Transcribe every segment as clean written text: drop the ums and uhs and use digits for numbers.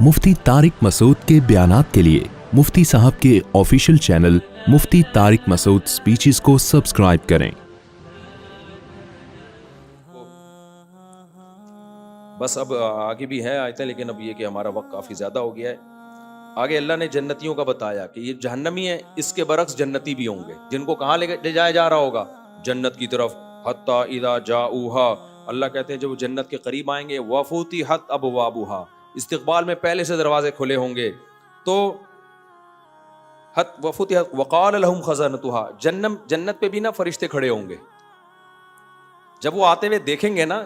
मुफ्ती तारिक मसूद के बयानात के लिए मुफ्ती साहब के ऑफिशियल चैनल मुफ्ती तारिक मसूद स्पीचेस को सब्सक्राइब करें। बस अब आगे भी है आयतें, लेकिन अब ये कि हमारा वक्त काफ़ी ज़्यादा हो गया है। आगे अल्लाह ने जन्नतियों का बताया कि ये जहन्नमी है, इसके बरक्स जन्नती भी होंगे, जिनको कहाँ ले जाया जा रहा होगा? जन्नत की तरफ। हत्ता इदा जाऊहा, अल्लाह कहते हैं जब वो जन्नत के करीब आएंगे, वफूती हत अबवाबुहा, इस्तिकबाल में पहले से दरवाजे खुले होंगे। तो हत वफूती हत वक़ाल लहुम खज़ानतुहा, जन्नत पे भी ना फरिश्ते खड़े होंगे। जब वो आते हुए देखेंगे ना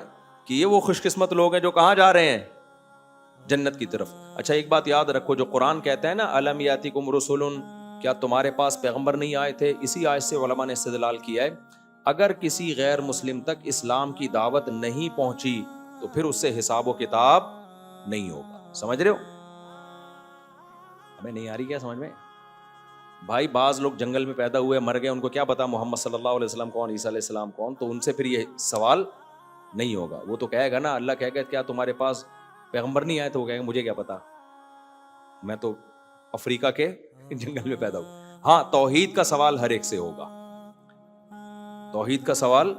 कि ये वो खुशकिस्मत लोग हैं जो कहाँ जा रहे हैं? जन्नत की तरफ। अच्छा, एक बात याद रखो, जो कुरान कहता है ना अलम यातिकुम रुसुलुन, क्या तुम्हारे पास पैगंबर नहीं आए थे? इसी आयत से उलमा ने इस्तेदलाल किया है, अगर किसी गैर मुस्लिम तक इस्लाम की दावत नहीं पहुंची तो फिर उससे हिसाब व किताब नहीं होगा। समझ रहे हो? हमें नहीं आ रही क्या समझ में? भाई बाज लोग जंगल में पैदा हुए, मर गए, उनको क्या पता मोहम्मद सल्लल्लाहु अलैहि वसल्लम कौन, ईसा अलैहि सलाम कौन? तो उनसे फिर ये सवाल नहीं होगा। वो तो कहेगा ना, अल्लाह कहेगा क्या तुम्हारे पास पैगंबर नहीं आए? तो वो कहेगा मुझे क्या पता, मैं तो अफ्रीका के जंगल में पैदा हुआ। हाँ, तौहीद का सवाल हर एक से होगा, तौहीद का सवाल,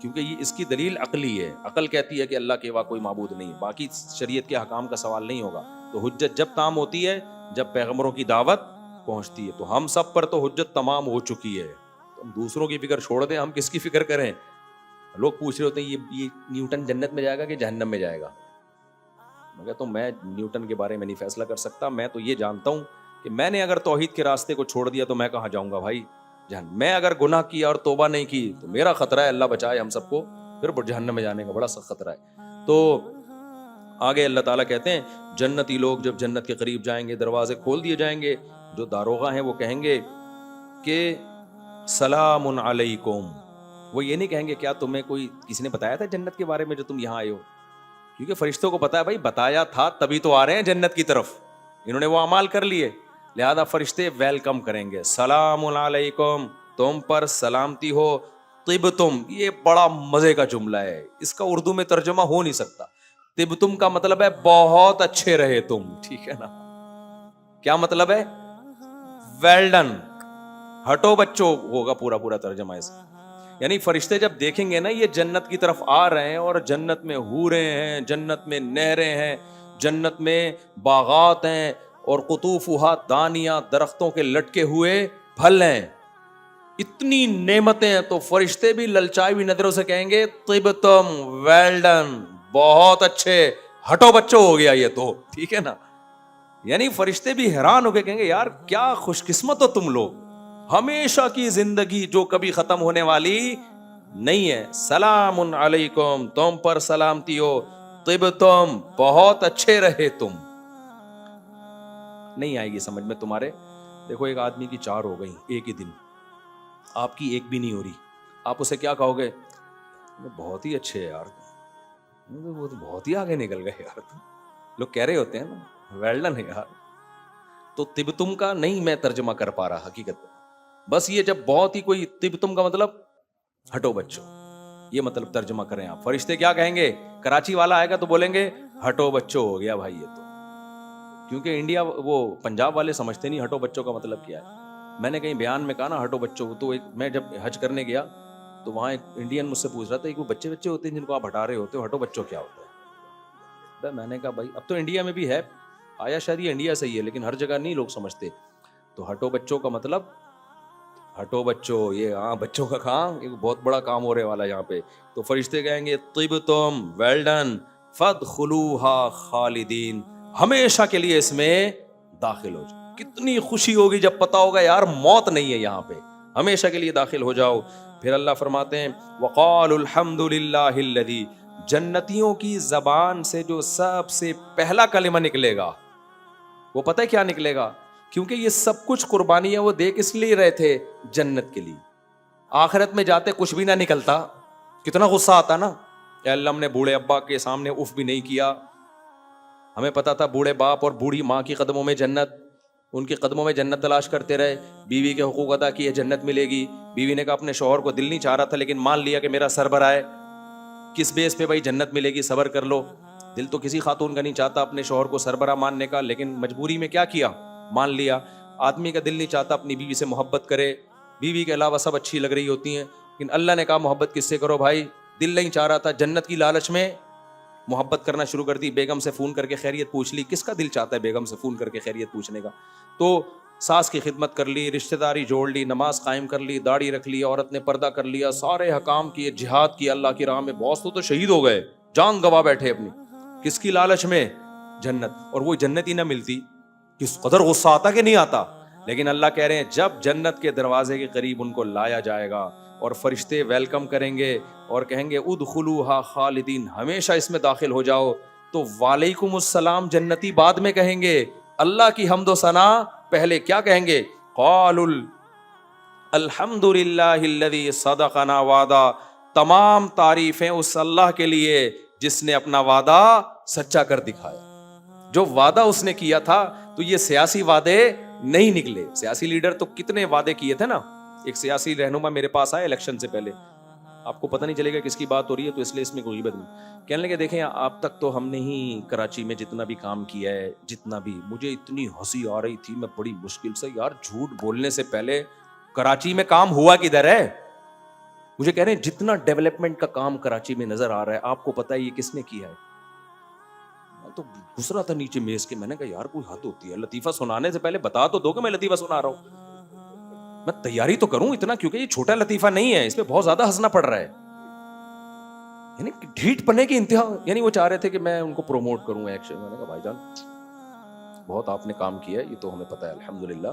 क्योंकि ये इसकी दलील अकली है। अकल कहती है कि अल्लाह के अलावा कोई माबूद नहीं, बाकी शरीयत के हकाम का सवाल नहीं होगा। तो हुज्जत जब ताम होती है जब पैगंबरों की दावत पहुंचती है। तो हम सब पर तो हुज्जत तमाम हो चुकी है, तो हम दूसरों की फिक्र छोड़ दें, हम किसकी फिक्र करें? लोग पूछ रहे होते हैं ये न्यूटन जन्नत में जाएगा कि जहन्नम में जाएगा? मगर तो मैं न्यूटन के बारे में नहीं फैसला कर सकता। मैं तो ये जानता हूं कि मैंने अगर तौहीद के रास्ते को छोड़ दिया तो मैं कहाँ जाऊंगा भाई? मैं अगर गुनाह किया और तौबा नहीं की तो मेरा खतरा है, अल्लाह बचाए हम सबको, फिर जहन्नम में जाने का बड़ा सख्त खतरा है। तो आगे अल्लाह ताला कहते हैं जन्नती लोग जब जन्नत के करीब जाएंगे, दरवाजे खोल दिए जाएंगे, जो दारोगा हैं वो कहेंगे कि सलामुन अलैकुम। वो ये नहीं कहेंगे क्या तुम्हें कोई किसी ने बताया था जन्नत के बारे में जो तुम यहाँ आए हो? क्योंकि फरिश्तों को पता है भाई, बताया था तभी तो आ रहे हैं जन्नत की तरफ, इन्होंने वो अमाल कर लिए, लिहाजा फरिश्ते वेलकम करेंगे। सलामुन अलैकुम, तुम पर सलामती हो, तिबतुम, ये बड़ा मजे का जुमला है, इसका उर्दू में तर्जुमा हो नहीं सकता। तिबतुम का मतलब है बहुत अच्छे रहे तुम, ठीक है ना? क्या मतलब है? वेल डन, हटो बच्चों होगा पूरा तर्जुमा इसका। यानी फरिश्ते जब देखेंगे ना ये जन्नत की तरफ आ रहे हैं, और जन्नत में हूरें हैं, जन्नत में नहरें हैं, जन्नत में बागात हैं, और कुतूफुहा दानियां, दरख्तों के लटके हुए फल हैं, इतनी नेमतें हैं, तो फरिश्ते भी ललचाई हुई नजरों से कहेंगे तिबतुम, वेल डन, बहुत अच्छे, हटो बच्चों हो गया ये तो, ठीक है ना? यानी फरिश्ते भी हैरान होकर कहेंगे यार क्या खुशकिस्मत हो तुम लोग, हमेशा की जिंदगी जो कभी खत्म होने वाली नहीं है। सलामुन अलैकुम, तुम पर सलामती हो, तिबतुम, बहुत अच्छे रहे तुम। नहीं आएगी समझ में तुम्हारे? देखो एक आदमी की 4 हो गई एक ही दिन, आपकी एक भी नहीं हो रही, आप उसे क्या कहोगे? बहुत ही अच्छे है यार, वो तो बहुत ही आगे निकल गए यार तुम। लोग कह रहे होते हैं ना वेल डन है यार। तो तिबतुम का नहीं मैं तर्जुमा कर पा रहा हकीकत में, बस ये जब बहुत ही कोई, तिबतुम का मतलब हटो बच्चों, ये मतलब तर्जुमा करें आप। फरिश्ते क्या कहेंगे? कराची वाला आएगा तो बोलेंगे हटो बच्चों हो गया भाई ये तो, क्योंकि इंडिया वो पंजाब वाले समझते नहीं हटो बच्चों का मतलब क्या है। मैंने कहीं बयान में कहा ना हटो बच्चों, तो एक मैं जब हज करने गया तो वहाँ एक इंडियन मुझसे पूछ रहा था कि वो बच्चे होते हैं जिनको आप हटा रहे होते हो, हटो बच्चों क्या होता है? मैंने कहा भाई अब तो इंडिया में भी है, आया शायद ये इंडिया से ही है, लेकिन हर जगह नहीं लोग समझते। तो हटो बच्चों का मतलब हटो बच्चों, ये हाँ बच्चों का काम, एक बहुत बड़ा काम हो रहे वाला है यहाँ पे। तो फरिश्ते कहेंगे तिबतुम, वेल डन, फदखुलूहा खालिदीन, हमेशा के लिए इसमें दाखिल हो जाओ। कितनी खुशी होगी जब पता होगा यार मौत नहीं है यहाँ पे, हमेशा के लिए दाखिल हो जाओ। फिर अल्लाह फरमाते हैं वक़ालुल हम्दुलिल्लाहिल्लज़ी, जन्नतियों की जबान से जो सबसे पहला कलिमा निकलेगा वो पता है क्या निकलेगा? क्योंकि ये सब कुछ कुर्बानियां वो दे किस लिए रहे थे? जन्नत के लिए। आखिरत में जाते कुछ भी ना निकलता, कितना गुस्सा आता ना, अल्लाह हमने बूढ़े अब्बा के सामने उफ भी नहीं किया, हमें पता था बूढ़े बाप और बूढ़ी माँ की कदमों में जन्नत, उनके कदमों में जन्नत तलाश करते रहे, बीवी के हुकूक अदा किए, जन्नत मिलेगी। बीवी ने कहा अपने शौहर को, दिल नहीं चाह रहा था लेकिन मान लिया कि मेरा सर भरा है, किस बेस पे भाई जन्नत मिलेगी, सबर कर लो। دل تو کسی خاتون کا نہیں چاہتا اپنے شوہر کو سربراہ ماننے کا، لیکن مجبوری میں کیا کیا، مان لیا. آدمی کا دل نہیں چاہتا اپنی بیوی سے محبت کرے، بیوی کے علاوہ سب اچھی لگ رہی ہوتی ہیں، لیکن اللہ نے کہا محبت کس سے کرو بھائی. دل نہیں چاہ رہا تھا، جنت کی لالچ میں محبت کرنا شروع کر دی، بیگم سے فون کر کے خیریت پوچھ لی. کس کا دل چاہتا ہے بیگم سے فون کر کے خیریت پوچھنے کا؟ تو ساس کی خدمت کر لی، رشتہ داری جوڑ لی، نماز قائم کر لی، داڑھی رکھ لی، عورت نے پردہ کر لیا، سارے حکام کیے، جہاد کیا اللہ کی راہ میں. بہت تو شہید ہو گئے، جان گوا بیٹھے اپنی، کس کی لالچ میں؟ جنت. اور وہ جنت ہی نہ ملتی کس قدر غصہ آتا کہ نہیں آتا. لیکن اللہ کہہ رہے ہیں جب جنت کے دروازے کے قریب ان کو لایا جائے گا اور فرشتے ویلکم کریں گے اور کہیں گے ادخلوها خالدین، ہمیشہ اس میں داخل ہو جاؤ، تو وعلیکم السلام جنتی بعد میں کہیں گے. اللہ کی حمد و ثنا پہلے کیا کہیں گے؟ قالوا الحمد للہ الذی صدقنا وعدہ، تمام تعریفیں اس اللہ کے لیے جس نے اپنا وعدہ سچا کر دکھایا. جو وعدہ اس نے کیا تھا تو یہ سیاسی وعدے نہیں نکلے. سیاسی لیڈر تو کتنے وعدے کیے تھے نا. ایک سیاسی رہنما میرے پاس آئے الیکشن سے پہلے، آپ کو پتہ نہیں چلے گا کس کی بات ہو رہی ہے تو اس لیے اس میں کوئی غیبت نہیں. کہنے لگے دیکھیں آپ تک تو ہم نے ہی کراچی میں جتنا بھی کام کیا ہے، جتنا بھی، مجھے اتنی ہنسی آ رہی تھی، میں بڑی مشکل سے، یار جھوٹ بولنے سے پہلے کراچی میں کام ہوا کدھر ہے؟ مجھے کہہ رہے ہیں جتنا ڈیولپمنٹ کا کام کراچی میں نظر آ رہا ہے آپ کو پتہ ہے یہ کس نے کیا ہے؟ میں تو گھس رہا تھا نیچے میز کے، میں نے کہا یار کوئی حد ہوتی ہے، لطیفہ سنانے سے پہلے بتا تو دو کہ میں لطیفہ سنا رہا ہوں، میں تیاری تو کروں اتنا، کیونکہ یہ چھوٹا لطیفہ نہیں ہے، اس پہ بہت زیادہ ہنسنا پڑ رہا ہے. یعنی ڈھیٹ پنے کی انتہا. یعنی وہ چاہ رہے تھے کہ میں ان کو پروموٹ کروں ایکشن. میں نے کہا بھائی جان بہت آپ نے کام کیا ہے، یہ تو ہمیں پتہ ہے الحمدللہ.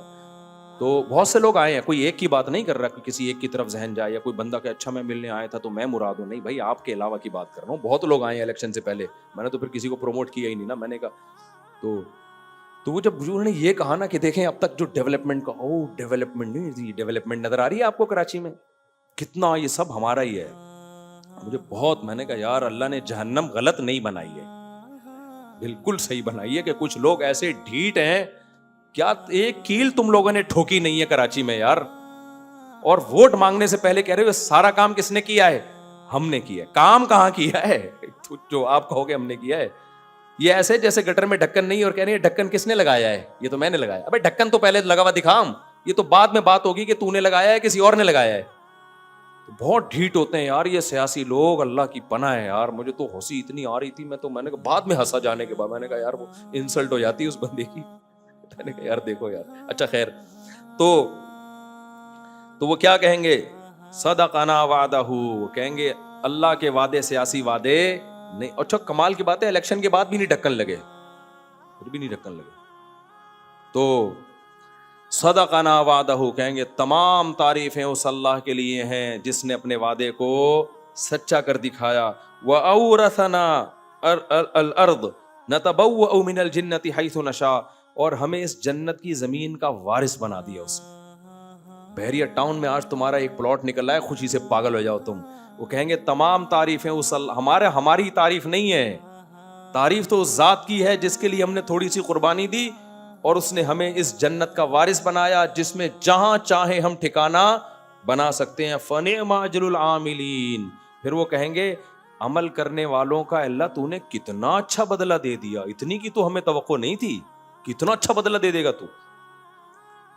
تو بہت سے لوگ آئے ہیں، کوئی ایک کی بات نہیں کر رہا کہ کسی ایک کی طرف ذہن جائے یا کوئی بندہ کہ اچھا میں ملنے آیا تھا تو میں مراد ہوں. نہیں بھائی، آپ کے علاوہ کی بات کر رہا ہوں. بہت لوگ آئے ہیں الیکشن سے پہلے، میں نے تو پھر کسی کو پروموٹ کیا ہی نہیں نا. میں نے کہا تو وہ جب انہوں نے یہ کہا نا کہ دیکھیں اب تک جو ڈیولپمنٹ کا، ڈیولپمنٹ نہیں، ڈیولپمنٹ نظر آ رہی ہے آپ کو کراچی میں کتنا، یہ سب ہمارا ہی ہے. مجھے بہت، میں نے کہا یار اللہ نے جہنم غلط نہیں بنائی ہے، بالکل صحیح بنائی ہے. کہ کچھ لوگ ایسے ڈھیٹ ہیں، کیا ایک کیل تم لوگوں نے ٹھوکی نہیں ہے کراچی میں یار. اور ووٹ مانگنے سے پہلے کہہ رہے ہو سارا کام کس نے کیا ہے؟ ہم نے کیا ہے. کام کہاں کیا ہے جو آپ کہو گے ہم نے کیا ہے؟ یہ ایسے جیسے گٹر میں ڈھکن نہیں اور کہہ رہے ہیں ڈھکن کس نے لگایا ہے؟ یہ تو میں نے لگایا. ابے ڈھکن تو پہلے لگا ہوا دکھام، یہ تو بعد میں بات ہوگی کہ تو نے لگایا ہے کسی اور نے لگایا ہے. بہت ڈھیٹ ہوتے ہیں یار یہ سیاسی لوگ، اللہ کی پناہ ہے یار. مجھے تو ہنسی اتنی آ رہی تھی، میں نے کہا بعد میں ہنسا جانے کے بعد. میں نے کہا یار وہ انسلٹ ہو جاتی ہے اس بندے کی. میں نے کہا یار دیکھو یار. اچھا خیر، تو وہ کیا کہیں گے؟ صدقنا وعدہ، کہیں گے اللہ کے وعدے سیاسی وعدے نہیں. اچھا کمال کی بات ہے الیکشن کے بعد بھی نہیں ڈھکن لگے، پھر بھی نہیں ڈھکن لگے. تو صدقنا وعدہ، کہیں گے تمام تعریفیں اس اللہ کے لیے ہیں جس نے اپنے وعدے کو سچا کر دکھایا. وَأَوْرَثَنَا الْأَرْضَ نَتَبَوَّأُ مِنَ الْجَنَّةِ حَيْثُ نَشَاءُ، اور ہمیں اس جنت کی زمین کا وارث بنا دیا اس نے. بحریہ ٹاؤن میں آج تمہارا ایک پلاٹ نکل رہا ہے، خوشی سے پاگل ہو جاؤ تم. وہ کہیں گے تمام تعریفیں اس ہماری تعریف نہیں ہے، تعریف تو اس ذات کی ہے جس کے لیے ہم نے تھوڑی سی قربانی دی اور اس نے ہمیں اس جنت کا وارث بنایا جس میں جہاں چاہے ہم ٹھکانہ بنا سکتے ہیں. فَنِعْمَ أَجْرُ الْعَامِلِينَ، پھر وہ کہیں گے عمل کرنے والوں کا اللہ تو نے کتنا اچھا بدلہ دے دیا، اتنی کی تو ہمیں توقع نہیں تھی، کتنا اچھا بدلہ دے دے گا تو.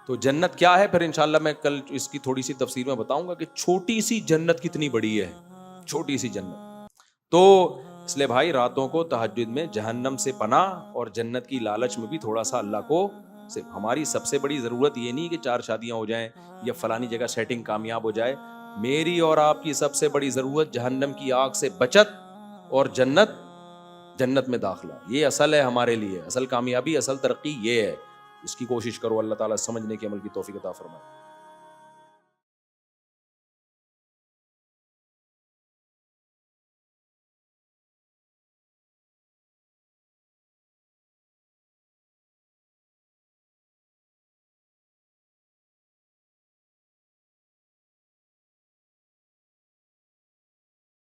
تو جنت کیا ہے پھر انشاءاللہ میں کل اس کی تھوڑی سی تفسیر میں بتاؤں گا کہ چھوٹی سی جنت کتنی بڑی ہے، چھوٹی سی جنت. تو اس لیے بھائی راتوں کو تہجد میں جہنم سے پناہ اور جنت کی لالچ میں بھی تھوڑا سا اللہ کو. ہماری سب سے بڑی ضرورت یہ نہیں کہ 4 شادیاں ہو جائیں یا فلانی جگہ سیٹنگ کامیاب ہو جائے. میری اور آپ کی سب سے بڑی ضرورت جہنم کی آگ سے بچت اور جنت میں داخلہ. یہ اصل ہے ہمارے لیے، اصل کامیابی، اصل ترقی یہ ہے. اس کی کوشش کرو، اللہ تعالیٰ سمجھنے کی عمل کی توفیق عطا فرمائے.